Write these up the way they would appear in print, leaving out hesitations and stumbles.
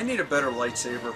I need a better lightsaber.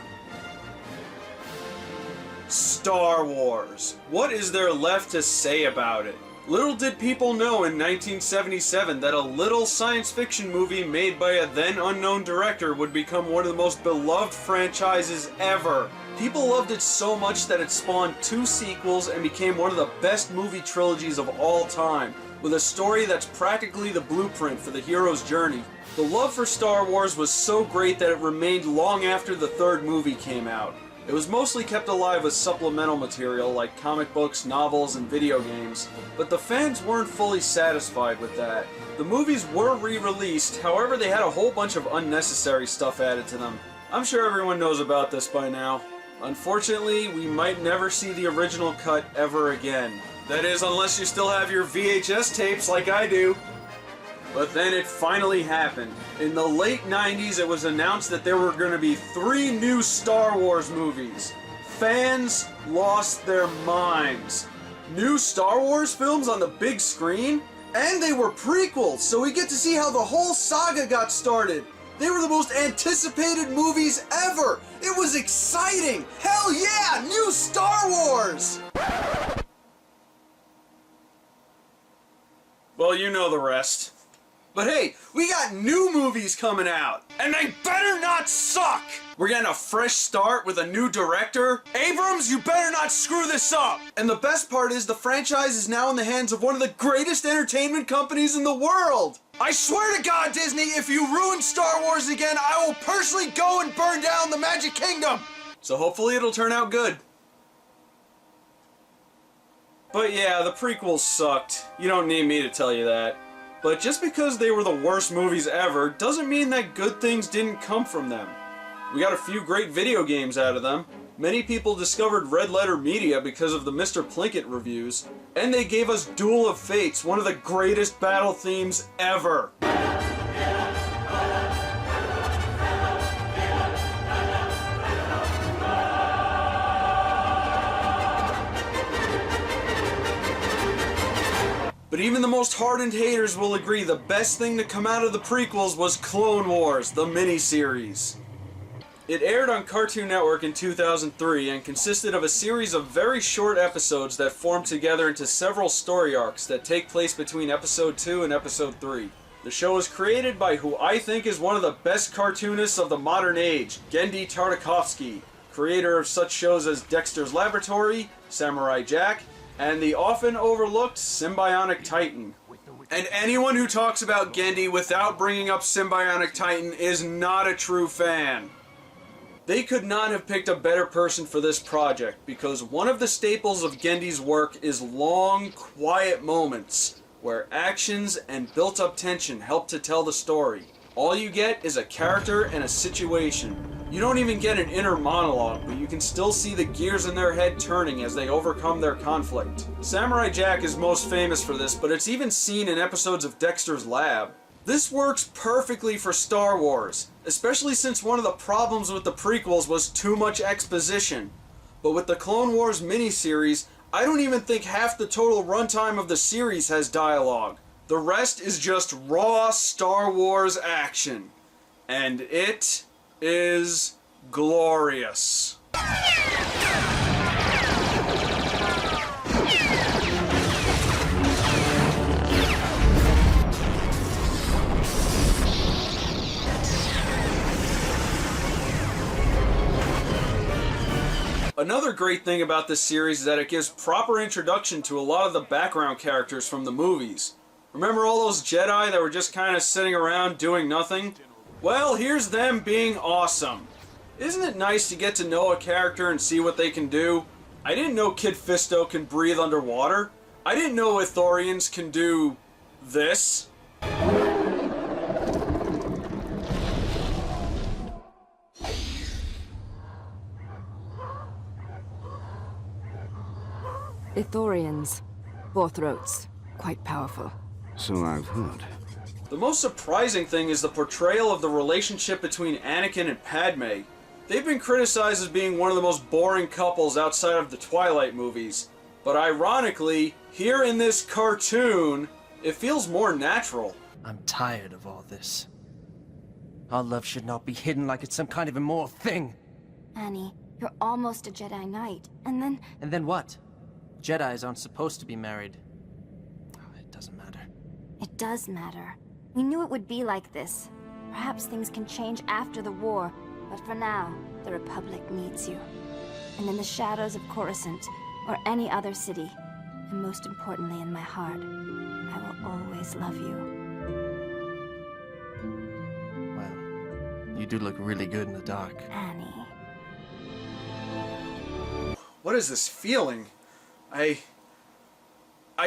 Star Wars. What is there left to say about it? Little did people know in 1977 that a little science fiction movie made by a then unknown director would become one of the most beloved franchises ever. People loved it so much that it spawned 2 sequels and became one of the best movie trilogies of all time, with a story that's practically the blueprint for the hero's journey. The love for Star Wars was so great that it remained long after the 3rd movie came out. It was mostly kept alive with supplemental material like comic books, novels, and video games, but the fans weren't fully satisfied with that. The movies were re-released, however they had a whole bunch of unnecessary stuff added to them. I'm sure everyone knows about this by now. Unfortunately, we might never see the original cut ever again. That is, unless you still have your VHS tapes like I do. But then it finally happened. In the late 90s, it was announced that there were going to be 3 new Star Wars movies. Fans lost their minds. New Star Wars films on the big screen? And they were prequels, so we get to see how the whole saga got started. They were the most anticipated movies ever! It was exciting! Hell yeah! New Star Wars! Well, you know the rest. But hey, we got new movies coming out, and they better not suck! We're getting a fresh start with a new director. Abrams, you better not screw this up! And the best part is the franchise is now in the hands of one of the greatest entertainment companies in the world! I swear to God, Disney, if you ruin Star Wars again, I will personally go and burn down the Magic Kingdom! So hopefully it'll turn out good. But yeah, the prequels sucked. You don't need me to tell you that. But just because they were the worst movies ever doesn't mean that good things didn't come from them. We got a few great video games out of them. Many people discovered Red Letter Media because of the Mr. Plinkett reviews. And they gave us Duel of Fates, one of the greatest battle themes ever. But even the most hardened haters will agree the best thing to come out of the prequels was Clone Wars, the miniseries. It aired on Cartoon Network in 2003 and consisted of a series of very short episodes that formed together into several story arcs that take place between Episode 2 and Episode 3. The show was created by who I think is one of the best cartoonists of the modern age, Genndy Tartakovsky, creator of such shows as Dexter's Laboratory, Samurai Jack, and the often overlooked Symbionic Titan. And anyone who talks about Genndy without bringing up Symbionic Titan is not a true fan. They could not have picked a better person for this project, because one of the staples of Genndy's work is long, quiet moments, where actions and built-up tension help to tell the story. All you get is a character and a situation. You don't even get an inner monologue, but you can still see the gears in their head turning as they overcome their conflict. Samurai Jack is most famous for this, but it's even seen in episodes of Dexter's Lab. This works perfectly for Star Wars, especially since one of the problems with the prequels was too much exposition. But with the Clone Wars miniseries, I don't even think half the total runtime of the series has dialogue. The rest is just raw Star Wars action. And it is glorious. Another great thing about this series is that it gives proper introduction to a lot of the background characters from the movies. Remember all those Jedi that were just kind of sitting around doing nothing? Well, here's them being awesome. Isn't it nice to get to know a character and see what they can do? I didn't know Kid Fisto can breathe underwater. I didn't know Ithorians can do this. Ithorians. Four throats. Quite powerful. So I've heard. The most surprising thing is the portrayal of the relationship between Anakin and Padme. They've been criticized as being one of the most boring couples outside of the Twilight movies. But ironically, here in this cartoon, it feels more natural. I'm tired of all this. Our love should not be hidden like it's some kind of immoral thing. Annie, you're almost a Jedi Knight, and then... And then what? Jedis aren't supposed to be married. It doesn't matter. It does matter. We knew it would be like this. Perhaps things can change after the war, but for now, the Republic needs you. And in the shadows of Coruscant, or any other city, and most importantly in my heart, I will always love you. Well, you do look really good in the dark. Annie. What is this feeling? I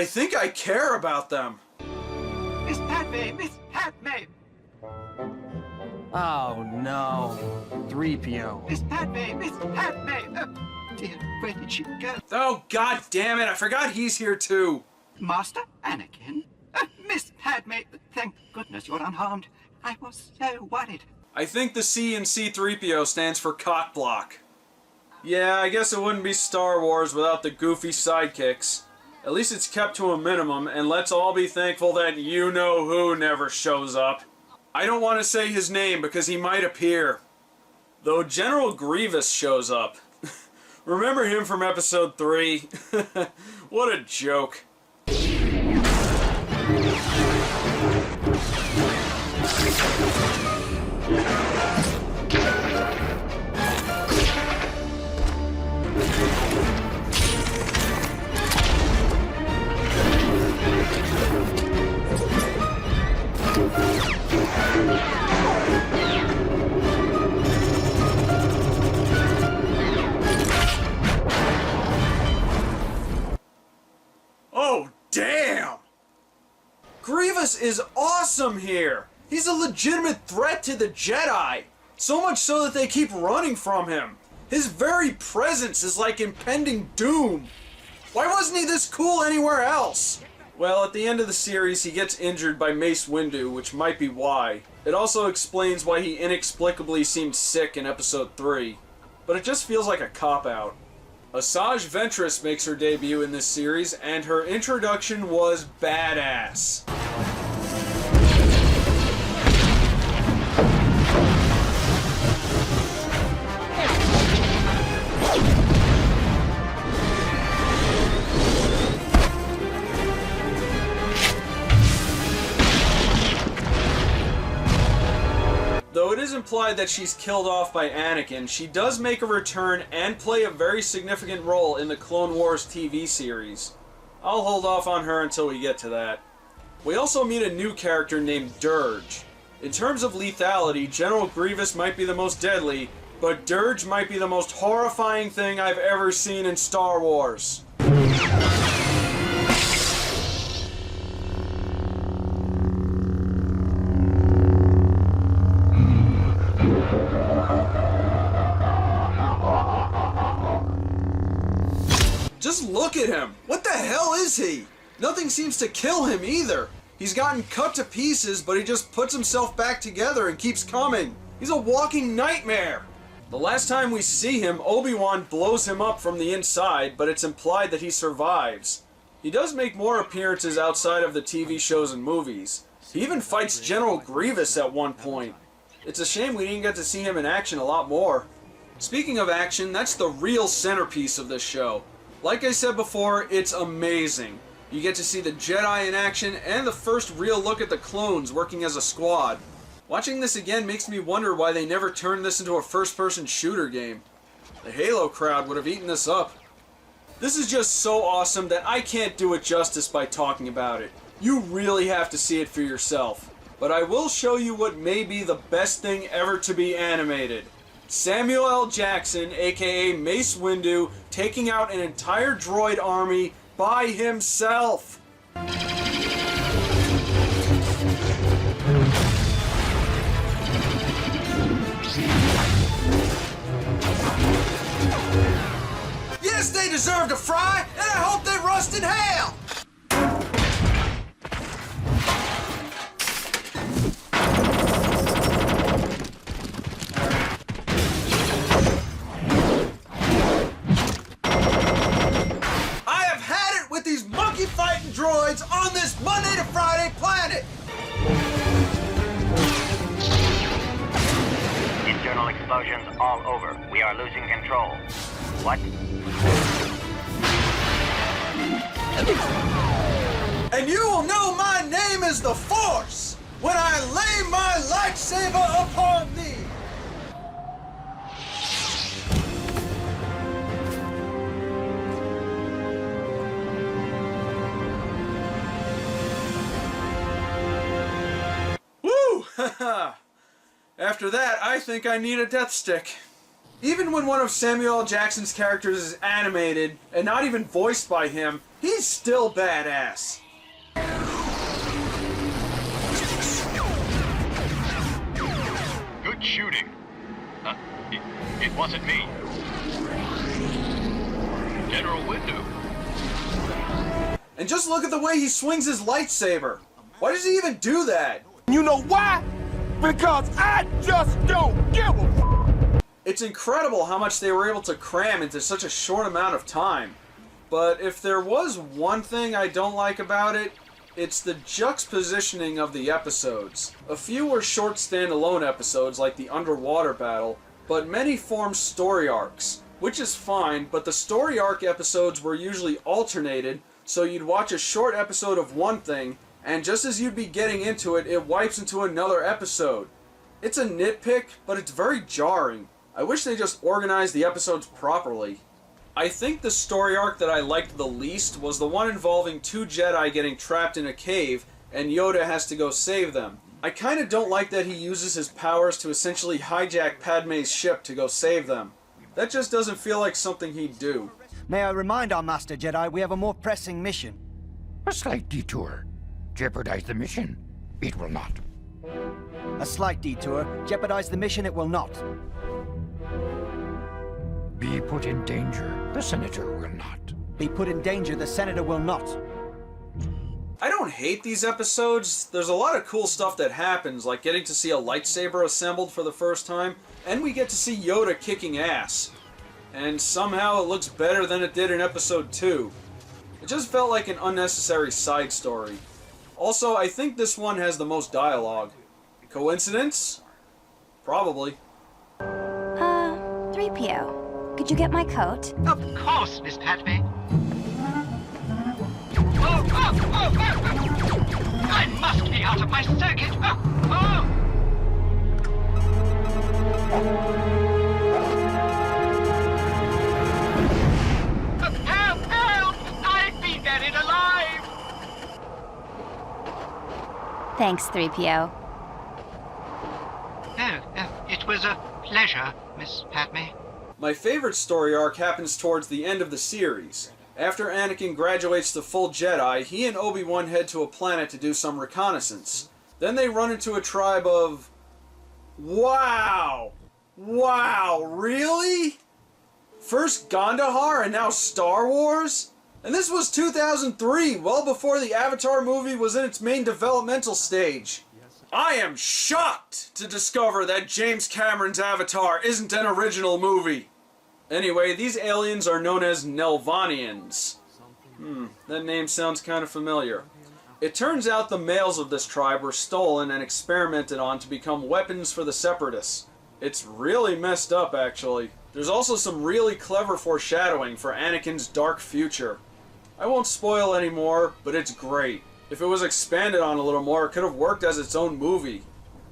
think I care about them. Miss Padme! Miss Padme! Oh no. 3PO. Miss Padme! Miss Padme! Oh, dear, where did she go? Oh, god damn it, I forgot he's here too. Master Anakin? Miss Padme, thank goodness you're unharmed. I was so worried. I think the C in C-3PO stands for cock block. Yeah, I guess it wouldn't be Star Wars without the goofy sidekicks. At least it's kept to a minimum, and let's all be thankful that you-know-who never shows up. I don't want to say his name because he might appear. Though General Grievous shows up. Remember him from Episode 3? What a joke. Oh, damn! Grievous is awesome here! He's a legitimate threat to the Jedi! So much so that they keep running from him. His very presence is like impending doom. Why wasn't he this cool anywhere else? Well, at the end of the series, he gets injured by Mace Windu, which might be why. It also explains why he inexplicably seemed sick in Episode 3. But it just feels like a cop-out. Asajj Ventress makes her debut in this series, and her introduction was badass. Though it is implied that she's killed off by Anakin, she does make a return and play a very significant role in the Clone Wars TV series. I'll hold off on her until we get to that. We also meet a new character named Dirge. In terms of lethality, General Grievous might be the most deadly, but Dirge might be the most horrifying thing I've ever seen in Star Wars. Just look at him! What the hell is he? Nothing seems to kill him either. He's gotten cut to pieces, but he just puts himself back together and keeps coming. He's a walking nightmare! The last time we see him, Obi-Wan blows him up from the inside, but it's implied that he survives. He does make more appearances outside of the TV shows and movies. He even fights General Grievous at one point. It's a shame we didn't get to see him in action a lot more. Speaking of action, that's the real centerpiece of this show. Like I said before, it's amazing. You get to see the Jedi in action and the first real look at the clones working as a squad. Watching this again makes me wonder why they never turned this into a first-person shooter game. The Halo crowd would have eaten this up. This is just so awesome that I can't do it justice by talking about it. You really have to see it for yourself. But I will show you what may be the best thing ever to be animated. Samuel L. Jackson, aka Mace Windu, taking out an entire droid army by himself. Yes, they deserve to fry, and I hope they rust in hell! Fighting droids on this Monday to Friday planet! Internal explosions all over. We are losing control. What? And you will know my name is the Force when I lay my lightsaber upon thee! Woo! After that, I think I need a death stick. Even when one of Samuel L. Jackson's characters is animated, and not even voiced by him, he's still badass. Good shooting. It wasn't me. General Windu. And just look at the way he swings his lightsaber. Why does he even do that? You know why? Because I just don't give a f. It's incredible how much they were able to cram into such a short amount of time. But if there was one thing I don't like about it, it's the juxtapositioning of the episodes. A few were short standalone episodes like the underwater battle, but many formed story arcs, which is fine, but the story arc episodes were usually alternated, so you'd watch a short episode of one thing, and just as you'd be getting into it, it wipes into another episode. It's a nitpick, but it's very jarring. I wish they just organized the episodes properly. I think the story arc that I liked the least was the one involving two Jedi getting trapped in a cave, and Yoda has to go save them. I kinda don't like that he uses his powers to essentially hijack Padme's ship to go save them. That just doesn't feel like something he'd do. May I remind our Master Jedi we have a more pressing mission? A slight detour. Jeopardize the mission? It will not. A slight detour. Jeopardize the mission it will not. Be put in danger. The Senator will not. Be put in danger. The Senator will not. I don't hate these episodes. There's a lot of cool stuff that happens, like getting to see a lightsaber assembled for the first time, and we get to see Yoda kicking ass. And somehow it looks better than it did in episode 2. It just felt like an unnecessary side story. Also, I think this one has the most dialogue. Coincidence? Probably. 3PO, could you get my coat? Of course, Miss Padme. Oh! I must be out of my circuit. Help! I've been buried alive! Thanks, 3PO. It was a pleasure, Miss Padme. My favorite story arc happens towards the end of the series. After Anakin graduates to full Jedi, he and Obi-Wan head to a planet to do some reconnaissance. Then they run into a tribe of... Wow! Wow, really? First Gondahar and now Star Wars? And this was 2003, well before the Avatar movie was in its main developmental stage. I am shocked to discover that James Cameron's Avatar isn't an original movie. Anyway, these aliens are known as Nelvanians. That name sounds kind of familiar. It turns out the males of this tribe were stolen and experimented on to become weapons for the Separatists. It's really messed up, actually. There's also some really clever foreshadowing for Anakin's dark future. I won't spoil any more, but it's great. If it was expanded on a little more, it could have worked as its own movie,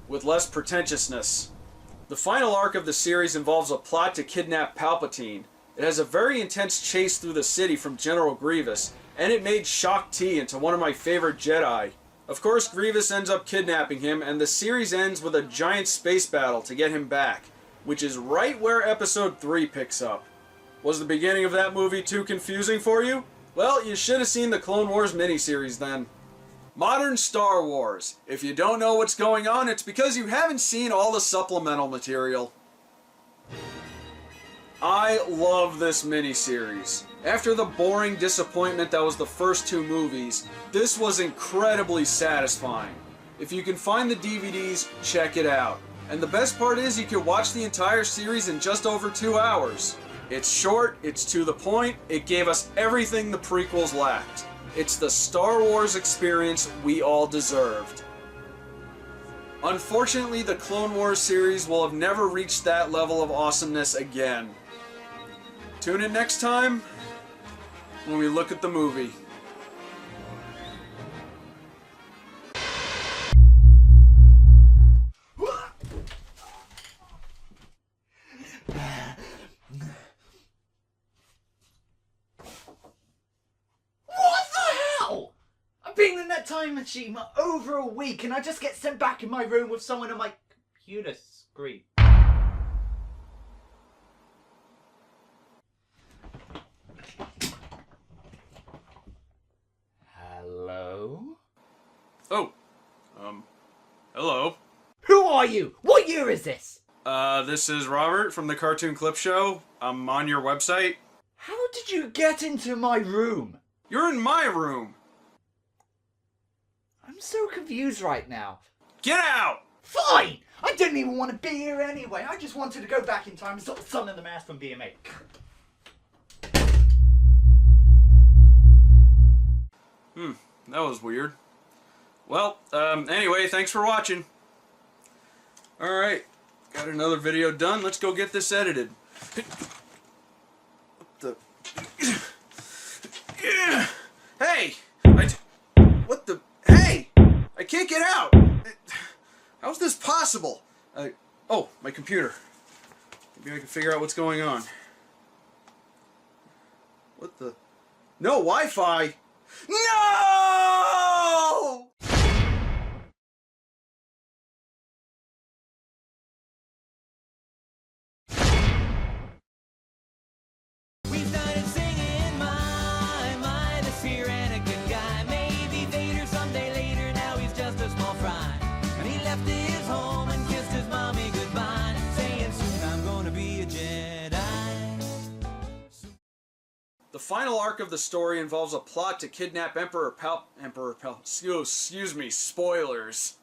with less pretentiousness. The final arc of the series involves a plot to kidnap Palpatine. It has a very intense chase through the city from General Grievous, and it made Shaak Ti into one of my favorite Jedi. Of course, Grievous ends up kidnapping him, and the series ends with a giant space battle to get him back, which is right where Episode 3 picks up. Was the beginning of that movie too confusing for you? Well, you should have seen the Clone Wars miniseries then. Modern Star Wars. If you don't know what's going on, it's because you haven't seen all the supplemental material. I love this miniseries. After the boring disappointment that was the first two movies, this was incredibly satisfying. If you can find the DVDs, check it out. And the best part is you can watch the entire series in just over 2 hours. It's short, it's to the point, it gave us everything the prequels lacked. It's the Star Wars experience we all deserved. Unfortunately, the Clone Wars series will have never reached that level of awesomeness again. Tune in next time when we look at the movie. Been in that time machine for over a week and I just get sent back in my room with someone on my computer screen. Hello? Oh, hello. Who are you? What year is this? This is Robert from the Cartoon Clipshow. I'm on your website. How did you get into my room? You're in my room. I'm so confused right now. Get out! Fine! I didn't even want to be here anyway. I just wanted to go back in time and stop the Sun in the Mask from BMA. That was weird. Well, anyway, thanks for watching. Alright, got another video done. Let's go get this edited. What the... Hey! What the... Hey! I can't get out! How's this possible? Oh, my computer. Maybe I can figure out what's going on. What the... No Wi-Fi! No! We started singing, my, this here and a good guy. Maybe Vader someday later, now he's just a small fry. And he left his home and kissed his mommy goodbye, saying soon I'm gonna be a Jedi. The final arc of the story involves a plot to kidnap Emperor excuse me, spoilers.